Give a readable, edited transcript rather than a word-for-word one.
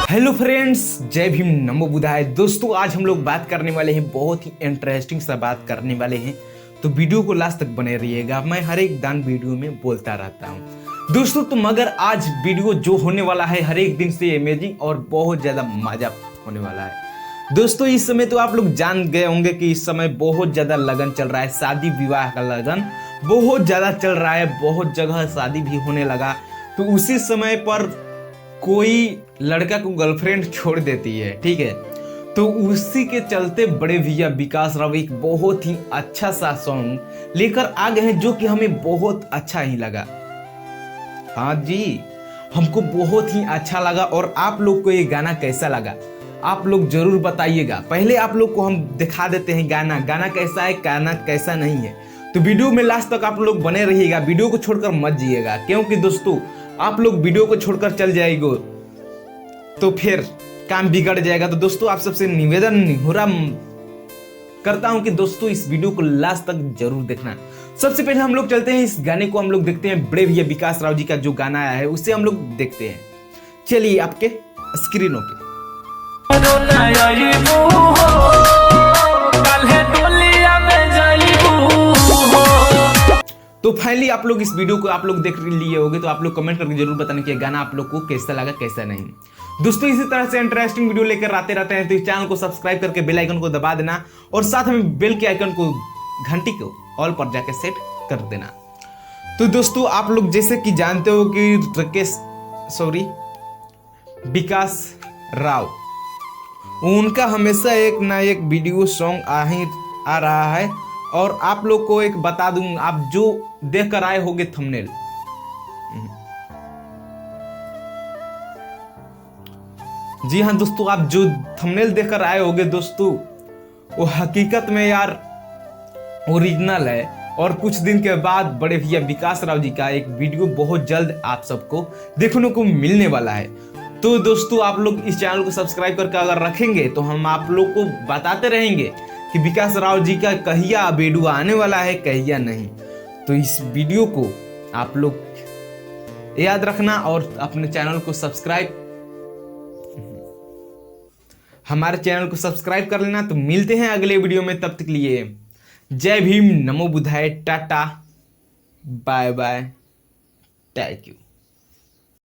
Hello friends, जय भीम, नमो बुद्धाय। दोस्तों आज हम लोग बात करने वाले हैं, बहुत ही इंटरेस्टिंग सा बात करने वाले हैं, तो वीडियो को लास्ट तक बने रहिएगा। मैं हर एक दान वीडियो में बोलता रहता हूं दोस्तों। तो मगर आज वीडियो जो होने वाला है हर एक दिन से अमेजिंग और बहुत ज्यादा मजा होने वाला है दोस्तों। इस समय तो आप लोग जान गए होंगे कि इस समय बहुत ज्यादा लगन चल रहा है, शादी विवाह का लगन बहुत ज्यादा चल रहा है, बहुत जगह शादी भी होने लगा। तो उसी समय पर कोई लड़का को गर्लफ्रेंड छोड़ देती है, ठीक है। तो उसी के चलते बड़े भैया विकास राव एक बहुत ही अच्छा सा सॉन्ग लेकर आ गए हैं, जो कि हमें बहुत अच्छा ही लगा। हाँ जी, हमको बहुत ही अच्छा लगा। और आप लोग को ये गाना कैसा लगा आप लोग जरूर बताइएगा। पहले आप लोग को हम दिखा देते हैं गाना कैसा है, गाना कैसा नहीं है। तो वीडियो में लास्ट तक आप लोग बने रहिएगा, वीडियो को छोड़कर मत जाइएगा, क्योंकि दोस्तों आप लोग वीडियो को छोड़कर चल जाएंगे तो फिर काम बिगड़ जाएगा। तो दोस्तों आप सबसे निवेदन निहोरा करता हूं कि दोस्तों इस वीडियो को लास्ट तक जरूर देखना। सबसे पहले हम लोग चलते हैं, इस गाने को हम लोग देखते हैं। बड़े भैया विकास राव जी का जो गाना आया है उसे हम लोग देखते हैं। चलिए आपके स्क्रीनों पे। तो फाइनली आप लोग इस वीडियो को आप लोग देख लिए होंगे, तो आप लोग कमेंट करके जरूर बताना कि गाना आप लोग को कैसा लगा कैसा नहीं। दोस्तों इसी तरह से इंटरेस्टिंग वीडियो लेकर आते रहते हैं, तो इस चैनल को सब्सक्राइब करके बेल आइकन को दबा देना और साथ में बेल के आइकन को घंटी को ऑल पर जाकर सेट कर देना। तो दोस्तों आप लोग जैसे कि जानते हो कि विकास राव उनका हमेशा एक ना एक वीडियो सॉन्ग आ रहा है। और आप लोग को एक बता दूं, आप जो देख कर आए होंगे थंबनेल, जी हाँ दोस्तों, आप जो थंबनेल देखकर आए होंगे दोस्तों, वो हकीकत में यार ओरिजिनल है। और कुछ दिन के बाद बड़े भैया विकास राव जी का एक वीडियो बहुत जल्द आप सबको देखने को मिलने वाला है। तो दोस्तों आप लोग इस चैनल को सब्सक्राइब करके अगर रखेंगे तो हम आप लोग को बताते रहेंगे कि विकास राव जी का कहिया वीडियो आने वाला है कहिया नहीं। तो इस वीडियो को आप लोग याद रखना और अपने चैनल को हमारे चैनल को सब्सक्राइब कर लेना। तो मिलते हैं अगले वीडियो में, तब तक लिए जय भीम, नमो बुद्धाय, tata, bye bye, thank you.